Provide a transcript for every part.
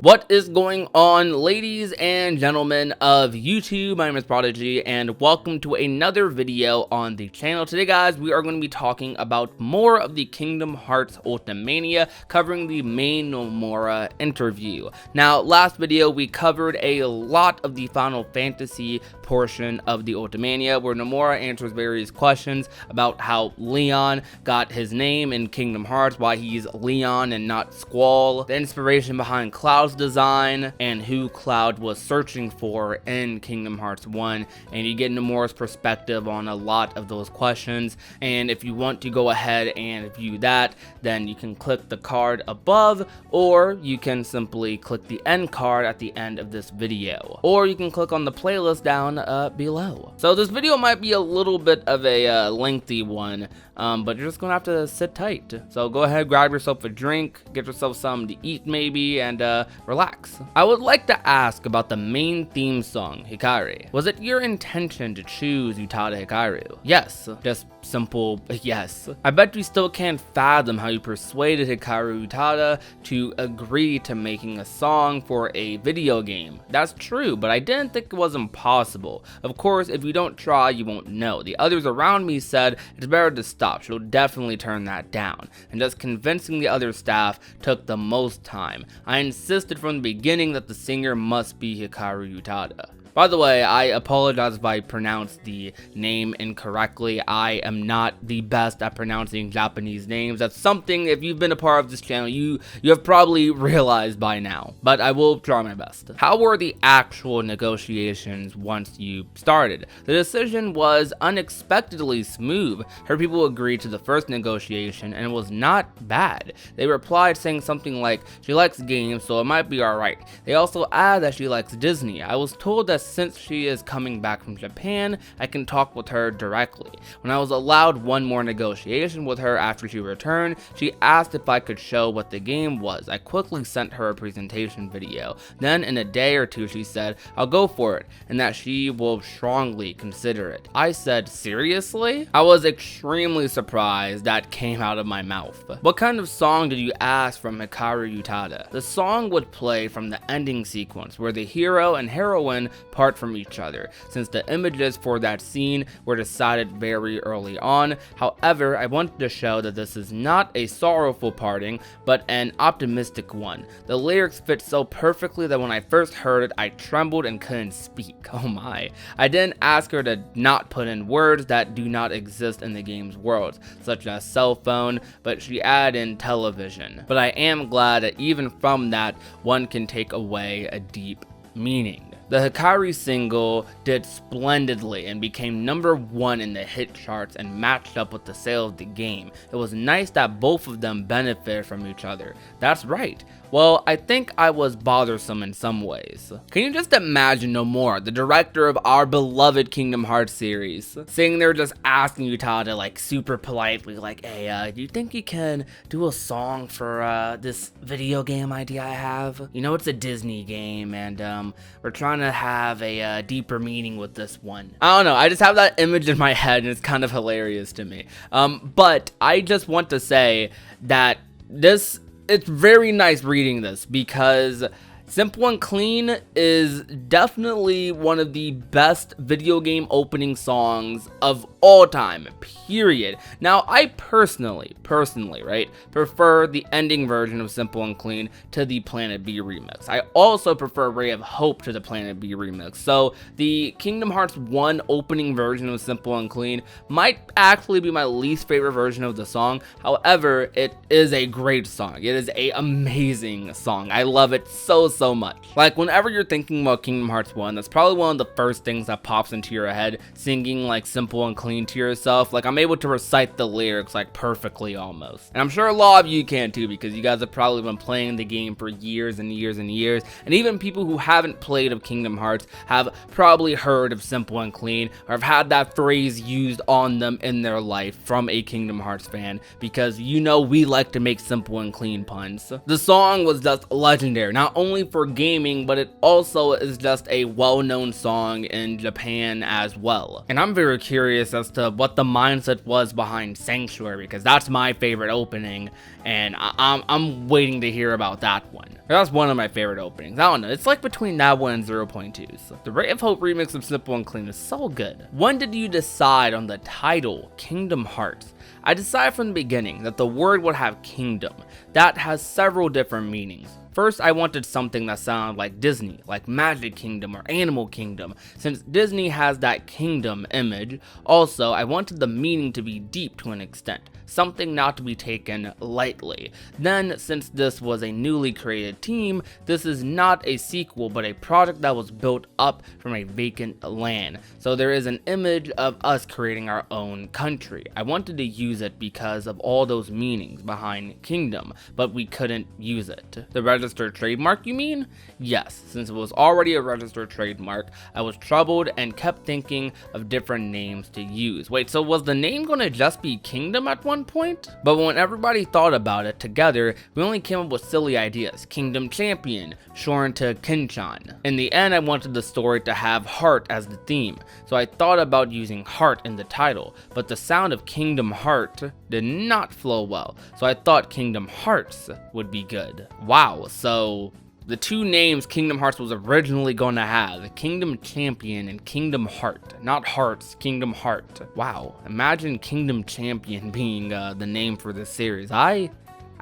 What is going on, ladies and gentlemen of YouTube? My name is Prodigy, and welcome to another video on the channel. Today, guys, we are going to be talking about more of the Kingdom Hearts Ultimania, covering the main Nomura interview. Now, last video, we covered a lot of the Final Fantasy portion of the Ultimania, where Nomura answers various questions about how Leon got his name in Kingdom Hearts, why he's Leon and not Squall, the inspiration behind Cloud's design, and who Cloud was searching for in Kingdom Hearts 1, and you get Nomura's perspective on a lot of those questions. And if you want to go ahead and view that, then you can click the card above, or you can simply click the end card at the end of this video, or you can click on the playlist down below. So this video might be a little bit of a lengthy one, but you're just gonna have to sit tight. So go ahead, grab yourself a drink, get yourself something to eat maybe, and relax. I would like to ask about the main theme song, Hikari. Was it your intention to choose Utada Hikaru? Yes, just simple yes. I bet you still can't fathom how you persuaded Hikaru Utada to agree to making a song for a video game. That's true, but I didn't think it was impossible. Of course, if you don't try, you won't know. The others around me said it's better to stop. She'll definitely turn that down. And just convincing the other staff took the most time. I insisted from the beginning that the singer must be Hikaru Utada. By the way, I apologize if I pronounced the name incorrectly. I am not the best at pronouncing Japanese names. That's something, if you've been a part of this channel, you have probably realized by now. But I will try my best. How were the actual negotiations once you started? The decision was unexpectedly smooth. Her people agreed to the first negotiation, and it was not bad. They replied saying something like, she likes games, so it might be alright. They also added that she likes Disney. I was told that since she is coming back from Japan, I can talk with her directly. When I was allowed one more negotiation with her after she returned, she asked if I could show what the game was. I quickly sent her a presentation video. Then in a day or two, she said, I'll go for it, and that she will strongly consider it. I said, seriously? I was extremely surprised that came out of my mouth. What kind of song did you ask from Hikaru Utada? The song would play from the ending sequence, where the hero and heroine part from each other, since the images for that scene were decided very early on. However, I wanted to show that this is not a sorrowful parting, but an optimistic one. The lyrics fit so perfectly that when I first heard it, I trembled and couldn't speak. Oh my. I didn't ask her to not put in words that do not exist in the game's world, such as cell phone, but she added in television. But I am glad that even from that, one can take away a deep meaning. The Hikari single did splendidly and became #1 in the hit charts and matched up with the sale of the game. It was nice that both of them benefited from each other. That's right. Well, I think I was bothersome in some ways. Can you just imagine Nomura, the director of our beloved Kingdom Hearts series, sitting there just asking Utada like super politely, like, hey, do you think you can do a song for this video game idea I have? You know, it's a Disney game, and we're trying to have a deeper meaning with this one. I don't know, I just have that image in my head, and it's kind of hilarious to me. But I just want to say that it's very nice reading this, because Simple and Clean is definitely one of the best video game opening songs of all time, period. Now, I personally, right, prefer the ending version of Simple and Clean to the Planet B remix. I also prefer Ray of Hope to the Planet B remix. So the Kingdom Hearts 1 opening version of Simple and Clean might actually be my least favorite version of the song. However, it is a great song. It is an amazing song. I love it so much. Like, whenever you're thinking about Kingdom Hearts 1, that's probably one of the first things that pops into your head, singing like Simple and Clean to yourself. Like, I'm able to recite the lyrics like perfectly almost. And I'm sure a lot of you can too, because you guys have probably been playing the game for years and years and years. And even people who haven't played of Kingdom Hearts have probably heard of Simple and Clean, or have had that phrase used on them in their life from a Kingdom Hearts fan, because you know we like to make simple and clean puns. The song was just legendary, not only for gaming, but it also is just a well-known song in Japan as well. And I'm very curious as to what the mindset was behind Sanctuary, because that's my favorite opening, and I'm waiting to hear about that one. That's one of my favorite openings. I don't know, it's like between that one and 0.2's. The Ray of Hope remix of Simple and Clean is so good. When did you decide on the title, Kingdom Hearts? I decided from the beginning that the word would have kingdom. That has several different meanings. First, I wanted something that sounded like Disney, like Magic Kingdom or Animal Kingdom, since Disney has that kingdom image. Also, I wanted the meaning to be deep to an extent, something not to be taken lightly. Then, since this was a newly created team, this is not a sequel but a project that was built up from a vacant land. So there is an image of us creating our own country. I wanted to use it because of all those meanings behind kingdom, but we couldn't use it. The registered trademark, you mean? Yes, since it was already a registered trademark, I was troubled and kept thinking of different names to use. Wait, so was the name gonna just be Kingdom at one point? But when everybody thought about it together, we only came up with silly ideas. Kingdom Champion, Shorin to Kinchan. In the end, I wanted the story to have heart as the theme, so I thought about using heart in the title, but the sound of Kingdom Heart did not flow well, so I thought Kingdom Hearts would be good. Wow, so the two names Kingdom Hearts was originally going to have, Kingdom Champion and Kingdom Heart. Not Hearts, Kingdom Heart. Wow, imagine Kingdom Champion being the name for this series.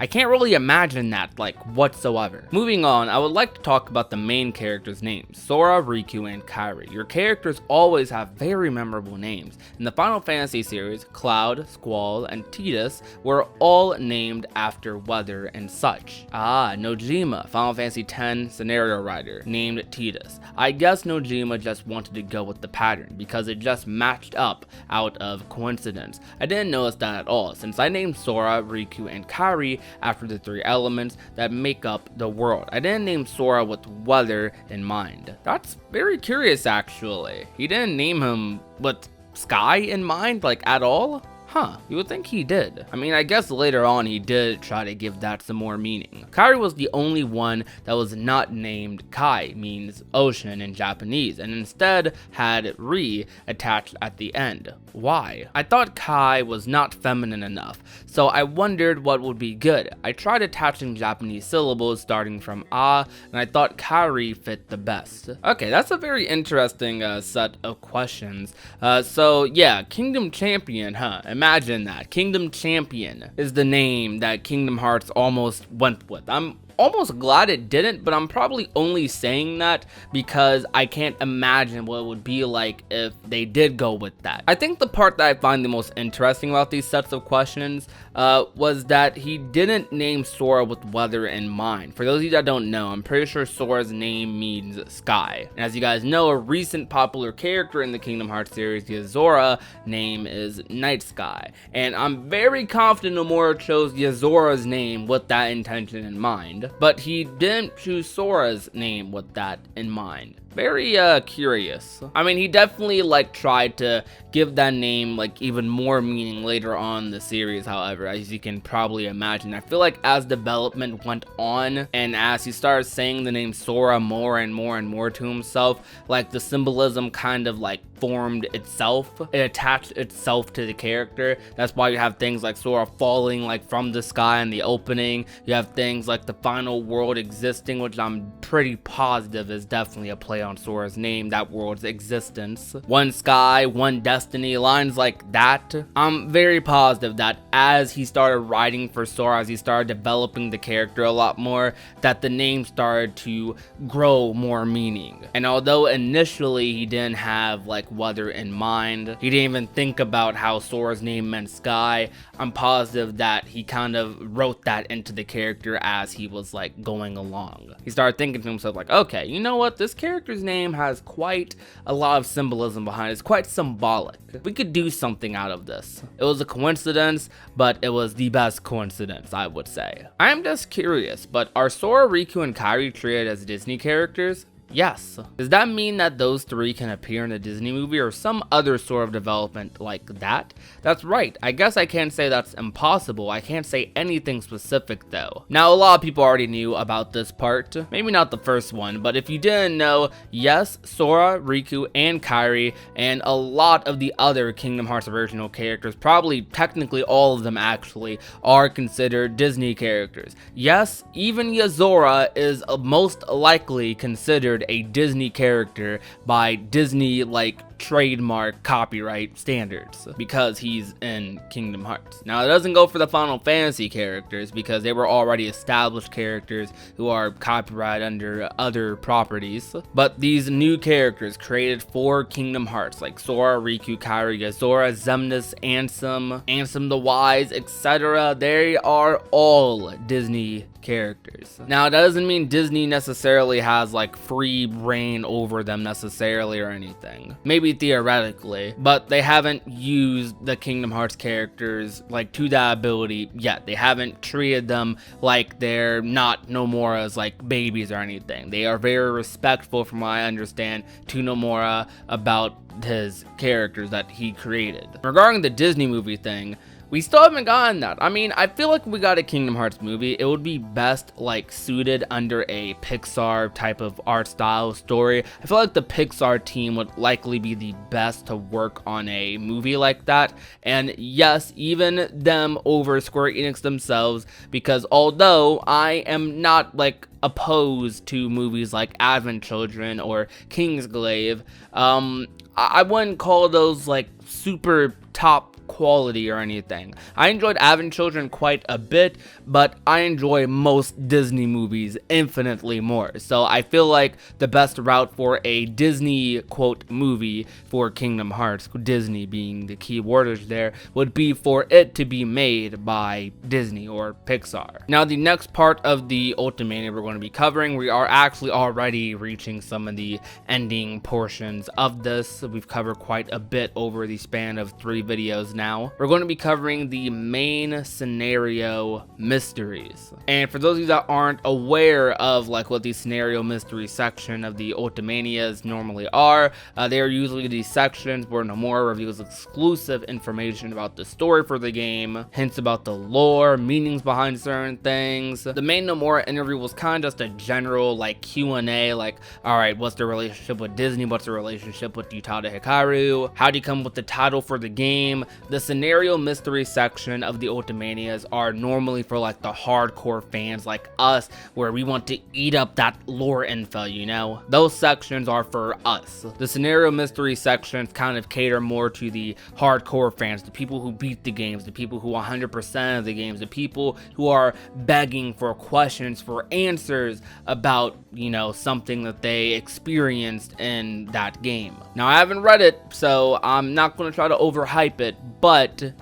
I can't really imagine that, like, whatsoever. Moving on, I would like to talk about the main characters' names, Sora, Riku, and Kairi. Your characters always have very memorable names. In the Final Fantasy series, Cloud, Squall, and Tidus were all named after weather and such. Nojima, Final Fantasy X scenario writer, named Tidus. I guess Nojima just wanted to go with the pattern, because it just matched up out of coincidence. I didn't notice that at all, since I named Sora, Riku, and Kairi after the three elements that make up the world. I didn't name Sora with weather in mind. That's very curious, actually. He didn't name him with sky in mind, like, at all? Huh, you would think he did. I mean, I guess later on he did try to give that some more meaning. Kairi was the only one that was not named Kai, means ocean in Japanese, and instead had Ri attached at the end. Why? I thought Kai was not feminine enough, so I wondered what would be good. I tried attaching Japanese syllables starting from and I thought Kairi fit the best. Okay, that's a very interesting set of questions. So yeah, Kingdom Champion, huh? Imagine that. Kingdom Champion is the name that Kingdom Hearts almost went with. I'm almost glad it didn't, but I'm probably only saying that because I can't imagine what it would be like if they did go with that. I think the part that I find the most interesting about these sets of questions was that he didn't name Sora with weather in mind. For those of you that don't know, I'm pretty sure Sora's name means sky. And as you guys know, a recent popular character in the Kingdom Hearts series, Yozora, name is Night Sky. And I'm very confident Nomura chose Yozora's name with that intention in mind. But he didn't choose Sora's name with that in mind. Very curious. I mean, he definitely like tried to give that name like even more meaning later on in the series, however, as you can probably imagine. I feel like as development went on and as he started saying the name Sora more and more and more to himself, like the symbolism kind of like formed itself. It attached itself to the character. That's why you have things like Sora falling like from the sky in the opening. You have things like the final world existing, which I'm pretty positive is definitely a play on Sora's name, that world's existence. One sky, one destiny, lines like that. I'm very positive that as he started writing for Sora, as he started developing the character a lot more, that the name started to grow more meaning. And although initially he didn't have like weather in mind, he didn't even think about how Sora's name meant sky, I'm positive that he kind of wrote that into the character as he was like going along. He started thinking to himself like, okay, you know what, this character's name has quite a lot of symbolism behind it. It's quite symbolic. We could do something out of this. It was a coincidence, but it was the best coincidence, I would say. I am just curious, but are Sora, Riku, and Kairi treated as Disney characters? Yes. Does that mean that those three can appear in a Disney movie or some other sort of development like that? That's right. I guess I can't say that's impossible. I can't say anything specific though. Now, a lot of people already knew about this part. Maybe not the first one, but if you didn't know, yes, Sora, Riku, and Kairi, and a lot of the other Kingdom Hearts original characters, probably technically all of them actually, are considered Disney characters. Yes, even Yazora is most likely considered a Disney character by Disney, like, trademark copyright standards because he's in Kingdom Hearts. Now, it doesn't go for the Final Fantasy characters because they were already established characters who are copyrighted under other properties, but these new characters created for Kingdom Hearts like Sora, Riku, Kairi, Yazora, Xemnas, Ansem the Wise, etc., they are all Disney characters. Now, it doesn't mean Disney necessarily has like free reign over them necessarily or anything. Maybe theoretically, but they haven't used the Kingdom Hearts characters like to that ability yet. They haven't treated them like they're not Nomura's like babies or anything. They are very respectful, from what I understand, to Nomura about his characters that he created. Regarding the Disney movie thing, we still haven't gotten that. I mean, I feel like if we got a Kingdom Hearts movie, it would be best like suited under a Pixar type of art style story. I feel like the Pixar team would likely be the best to work on a movie like that. And yes, even them over Square Enix themselves, because although I am not like opposed to movies like Advent Children or Kingsglaive, I wouldn't call those like super top quality or anything. I enjoyed Advent Children quite a bit, but I enjoy most Disney movies infinitely more. So I feel like the best route for a Disney quote movie for Kingdom Hearts, Disney being the key wordage there, would be for it to be made by Disney or Pixar. Now, the next part of the Ultimania we're going to be covering, we are actually already reaching some of the ending portions of this. We've covered quite a bit over the span of 3 videos now. We're going to be covering the main scenario mysteries. And for those of you that aren't aware of like what the scenario mystery section of the Ultimanias normally are, they are usually these sections where Nomura reveals exclusive information about the story for the game, hints about the lore, meanings behind certain things. The main Nomura interview was kind of just a general like Q&A, like, alright, what's the relationship with Disney? What's the relationship with Utada Hikaru? How do you come with the title for the game? The scenario mystery section of the Ultimanias are normally for like the hardcore fans like us, where we want to eat up that lore info, you know? Those sections are for us. The scenario mystery sections kind of cater more to the hardcore fans, the people who beat the games, the people who 100% of the games, the people who are begging for questions, for answers about, you know, something that they experienced in that game. Now, I haven't read it, so I'm not going to try to overhype it, but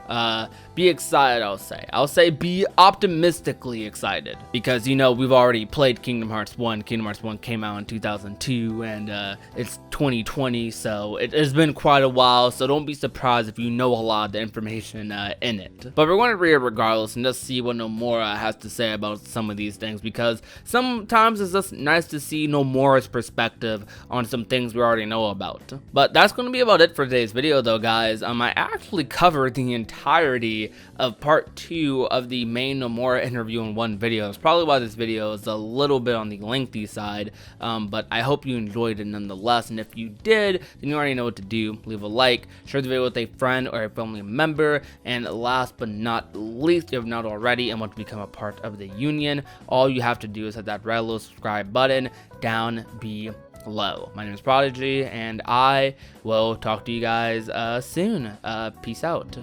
be excited, I'll say be optimistically excited, because, you know, we've already played Kingdom Hearts 1. Kingdom Hearts 1 came out in 2002, and it's 2020, so it has been quite a while, so don't be surprised if you know a lot of the information in it. But we're going to read it regardless and just see what Nomura has to say about some of these things, because sometimes it's just nice to see Nomura's perspective on some things we already know about. But that's going to be about it for today's video though, guys. I actually covered the entirety of part 2 of the main Nomura interview in one video. That's probably why this video is a little bit on the lengthy side, but I hope you enjoyed it nonetheless. And if you did, then you already know what to do. Leave a like, share the video with a friend or a family member, and last but not least, if you have not already and want to become a part of the union, all you have to do is hit that red little subscribe button down below. My name is Prodigy, and I will talk to you guys soon. Peace out.